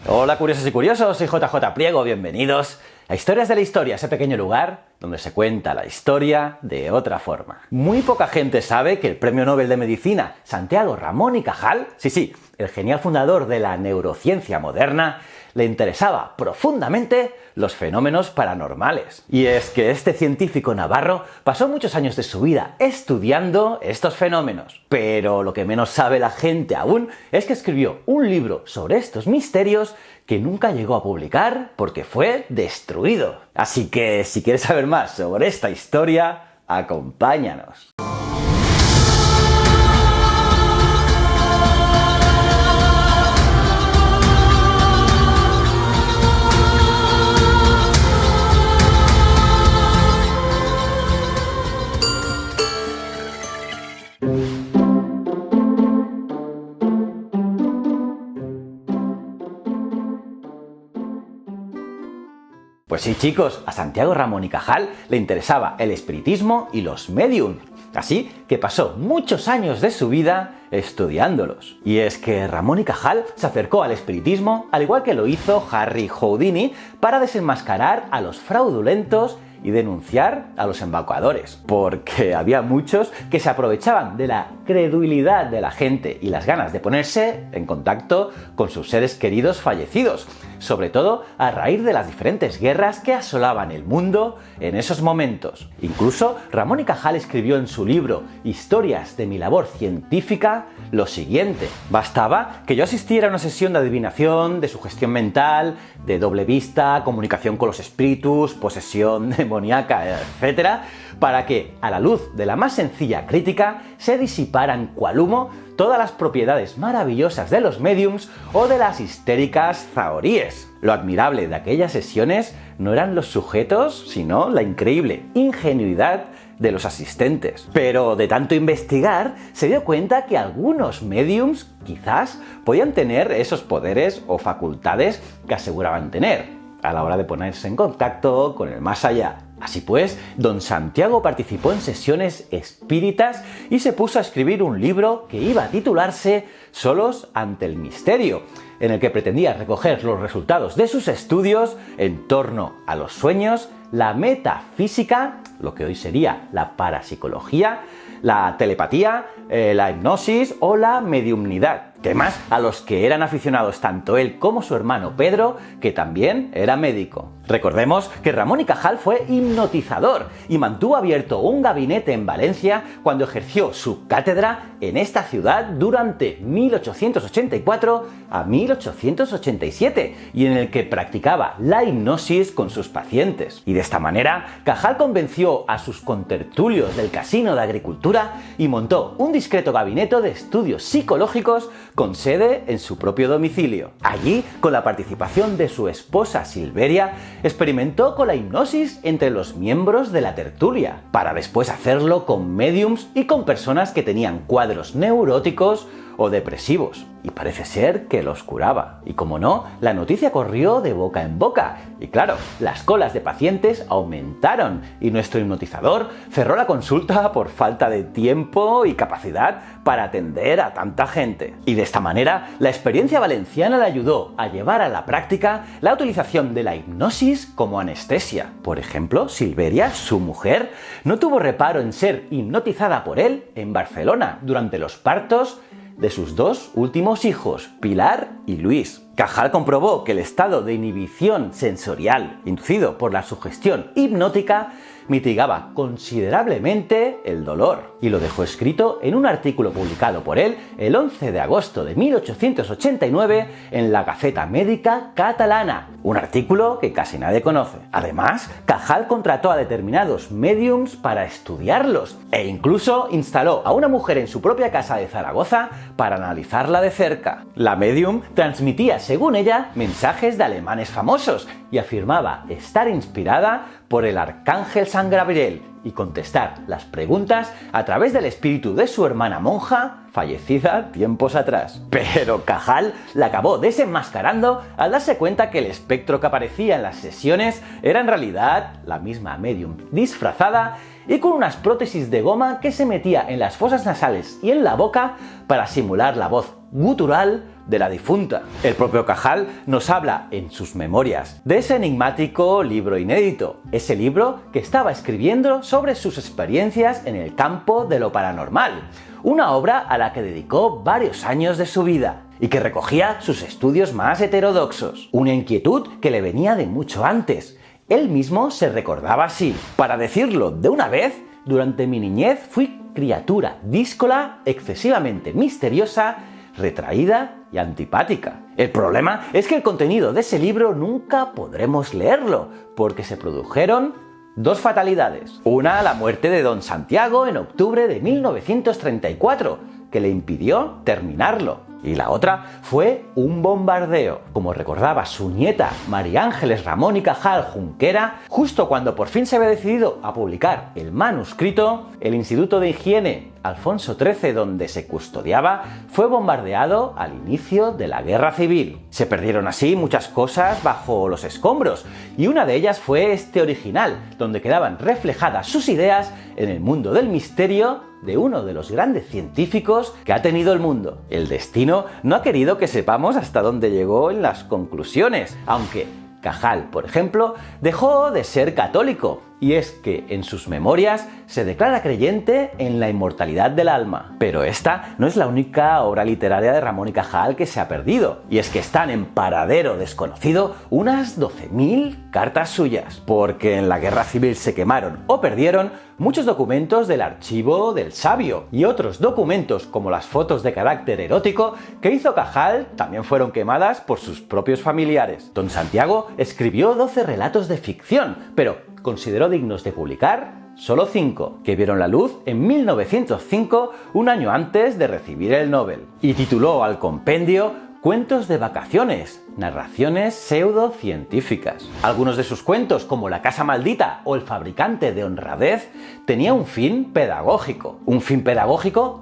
Hola curiosos y curiosos, soy JJ Priego, bienvenidos a Historias de la Historia, ese pequeño lugar donde se cuenta la historia de otra forma. Muy poca gente sabe que el Premio Nobel de Medicina Santiago Ramón y Cajal, sí, el genial fundador de la neurociencia moderna, le interesaba profundamente los fenómenos paranormales. Y es que este científico navarro pasó muchos años de su vida estudiando estos fenómenos. Pero lo que menos sabe la gente aún es que escribió un libro sobre estos misterios que nunca llegó a publicar porque fue destruido. Así que si quieres saber más sobre esta historia, acompáñanos. Pues sí, chicos, a Santiago Ramón y Cajal le interesaba el espiritismo y los médiums, así que pasó muchos años de su vida estudiándolos. Y es que Ramón y Cajal se acercó al espiritismo al igual que lo hizo Harry Houdini para desenmascarar a los fraudulentos y denunciar a los embaucadores, porque había muchos que se aprovechaban de la credulidad de la gente y las ganas de ponerse en contacto con sus seres queridos fallecidos, sobre todo a raíz de las diferentes guerras que asolaban el mundo en esos momentos. Incluso Ramón y Cajal escribió en su libro Historias de mi labor científica lo siguiente: bastaba que yo asistiera a una sesión de adivinación, de sugestión mental, de doble vista, comunicación con los espíritus, posesión demoníaca, etc., para que, a la luz de la más sencilla crítica, se disiparan cual humo todas las propiedades maravillosas de los médiums o de las histéricas zahoríes. Lo admirable de aquellas sesiones no eran los sujetos, sino la increíble ingenuidad de los asistentes. Pero de tanto investigar, se dio cuenta que algunos médiums quizás podían tener esos poderes o facultades que aseguraban tener a la hora de ponerse en contacto con el más allá. Así pues, don Santiago participó en sesiones espíritas y se puso a escribir un libro que iba a titularse Solos ante el misterio, en el que pretendía recoger los resultados de sus estudios en torno a los sueños, la metafísica, lo que hoy sería la parapsicología, la telepatía, la hipnosis o la mediumnidad. Temas a los que eran aficionados tanto él como su hermano Pedro, que también era médico. Recordemos que Ramón y Cajal fue hipnotizador y mantuvo abierto un gabinete en Valencia cuando ejerció su cátedra en esta ciudad durante 1884 a 1887 y en el que practicaba la hipnosis con sus pacientes. Y de esta manera, Cajal convenció a sus contertulios del Casino de Agricultura y montó un discreto gabinete de estudios psicológicos con sede en su propio domicilio. Allí, con la participación de su esposa Silveria, experimentó con la hipnosis entre los miembros de la tertulia, para después hacerlo con médiums y con personas que tenían cuadros neuróticos o depresivos. Y parece ser que los curaba. Y como no, la noticia corrió de boca en boca. Y claro, las colas de pacientes aumentaron y nuestro hipnotizador cerró la consulta por falta de tiempo y capacidad para atender a tanta gente. Y de esta manera, la experiencia valenciana le ayudó a llevar a la práctica la utilización de la hipnosis como anestesia. Por ejemplo, Silveria, su mujer, no tuvo reparo en ser hipnotizada por él en Barcelona durante los partos de sus dos últimos hijos, Pilar y Luis. Cajal comprobó que el estado de inhibición sensorial inducido por la sugestión hipnótica mitigaba considerablemente el dolor, y lo dejó escrito en un artículo publicado por él el 11 de agosto de 1889 en la Gaceta Médica Catalana, un artículo que casi nadie conoce. Además, Cajal contrató a determinados médiums para estudiarlos e incluso instaló a una mujer en su propia casa de Zaragoza para analizarla de cerca. La médium transmitía, según ella, mensajes de alemanes famosos y afirmaba estar inspirada por el arcángel San Gabriel y contestar las preguntas a través del espíritu de su hermana monja, fallecida tiempos atrás. Pero Cajal la acabó desenmascarando al darse cuenta que el espectro que aparecía en las sesiones era en realidad la misma médium disfrazada y con unas prótesis de goma que se metía en las fosas nasales y en la boca para simular la voz gutural de la difunta. El propio Cajal nos habla en sus memorias de ese enigmático libro inédito, ese libro que estaba escribiendo sobre sus experiencias en el campo de lo paranormal, una obra a la que dedicó varios años de su vida y que recogía sus estudios más heterodoxos, una inquietud que le venía de mucho antes. Él mismo se recordaba así: para decirlo de una vez, durante mi niñez fui criatura díscola, excesivamente misteriosa, retraída y antipática. El problema es que el contenido de ese libro nunca podremos leerlo, porque se produjeron dos fatalidades. Una, la muerte de don Santiago en octubre de 1934, que le impidió terminarlo. Y la otra fue un bombardeo, como recordaba su nieta María Ángeles Ramón y Cajal Junquera. Justo cuando por fin se había decidido a publicar el manuscrito, el Instituto de Higiene Alfonso XIII, donde se custodiaba, fue bombardeado al inicio de la Guerra Civil. Se perdieron así muchas cosas bajo los escombros, y una de ellas fue este original, donde quedaban reflejadas sus ideas en el mundo del misterio de uno de los grandes científicos que ha tenido el mundo. El destino no ha querido que sepamos hasta dónde llegó en las conclusiones, aunque Cajal, por ejemplo, dejó de ser católico, y es que en sus memorias se declara creyente en la inmortalidad del alma. Pero esta no es la única obra literaria de Ramón y Cajal que se ha perdido, y es que están en paradero desconocido unas 12.000 cartas suyas, porque en la Guerra Civil se quemaron o perdieron muchos documentos del archivo del sabio, y otros documentos, como las fotos de carácter erótico que hizo Cajal, también fueron quemadas por sus propios familiares. Don Santiago escribió 12 relatos de ficción, pero consideró dignos de publicar solo 5, que vieron la luz en 1905, un año antes de recibir el Nobel, y tituló al compendio Cuentos de vacaciones, narraciones pseudocientíficas. Algunos de sus cuentos, como La casa maldita o El fabricante de honradez, tenía un fin pedagógico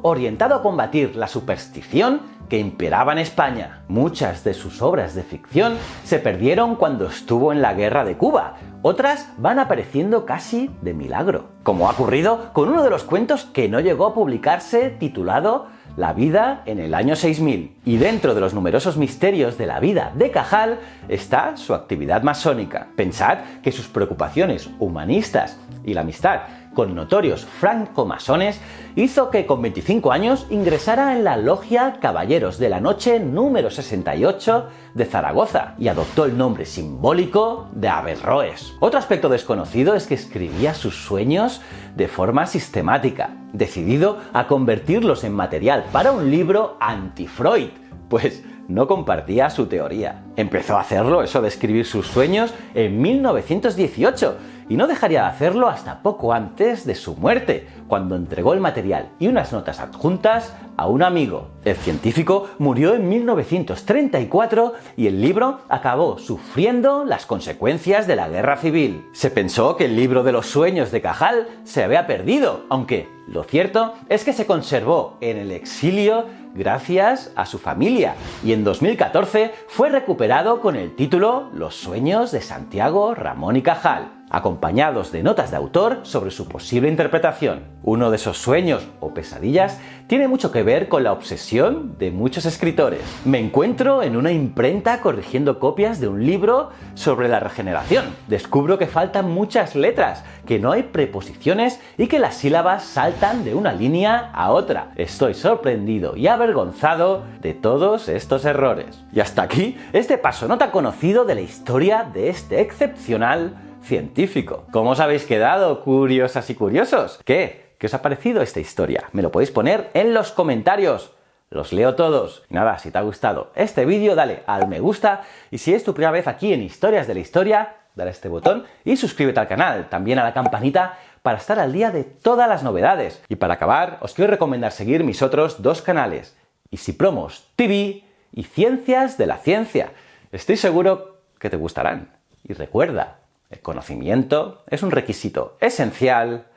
orientado a combatir la superstición que imperaba en España. Muchas de sus obras de ficción se perdieron cuando estuvo en la guerra de Cuba. Otras van apareciendo casi de milagro, como ha ocurrido con uno de los cuentos que no llegó a publicarse, titulado La vida en el año 6000. Y dentro de los numerosos misterios de la vida de Cajal está su actividad masónica. Pensad que sus preocupaciones humanistas y la amistad con notorios francomasones hizo que con 25 años ingresara en la logia Caballeros de la Noche número 68 de Zaragoza y adoptó el nombre simbólico de Averroes. Otro aspecto desconocido es que escribía sus sueños de forma sistemática, decidido a convertirlos en material para un libro anti-Freud, pues no compartía su teoría. Empezó a hacerlo, eso de escribir sus sueños, en 1918, y no dejaría de hacerlo hasta poco antes de su muerte, cuando entregó el material y unas notas adjuntas a un amigo. El científico murió en 1934 y el libro acabó sufriendo las consecuencias de la Guerra Civil. Se pensó que el libro de los sueños de Cajal se había perdido, aunque lo cierto es que se conservó en el exilio gracias a su familia, y en 2014 fue recuperado con el título Los sueños de Santiago Ramón y Cajal, acompañados de notas de autor sobre su posible interpretación. Uno de esos sueños o pesadillas tiene mucho que ver con la obsesión de muchos escritores. Me encuentro en una imprenta corrigiendo copias de un libro sobre la regeneración. Descubro que faltan muchas letras, que no hay preposiciones y que las sílabas saltan de una línea a otra. Estoy sorprendido y avergonzado de todos estos errores. Y hasta aquí este paso no tan conocido de la historia de este excepcional científico. ¿Cómo os habéis quedado, curiosas y curiosos? ¿Qué os ha parecido esta historia? Me lo podéis poner en los comentarios. Los leo todos. Y nada, si te ha gustado este vídeo, dale al me gusta. Y si es tu primera vez aquí en Historias de la Historia, dale a este botón y suscríbete al canal. También a la campanita para estar al día de todas las novedades. Y para acabar, os quiero recomendar seguir mis otros dos canales, Easypromos TV y Ciencias de la Ciencia. Estoy seguro que te gustarán. Y recuerda, el conocimiento es un requisito esencial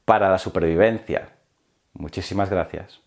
para la supervivencia. Muchísimas gracias.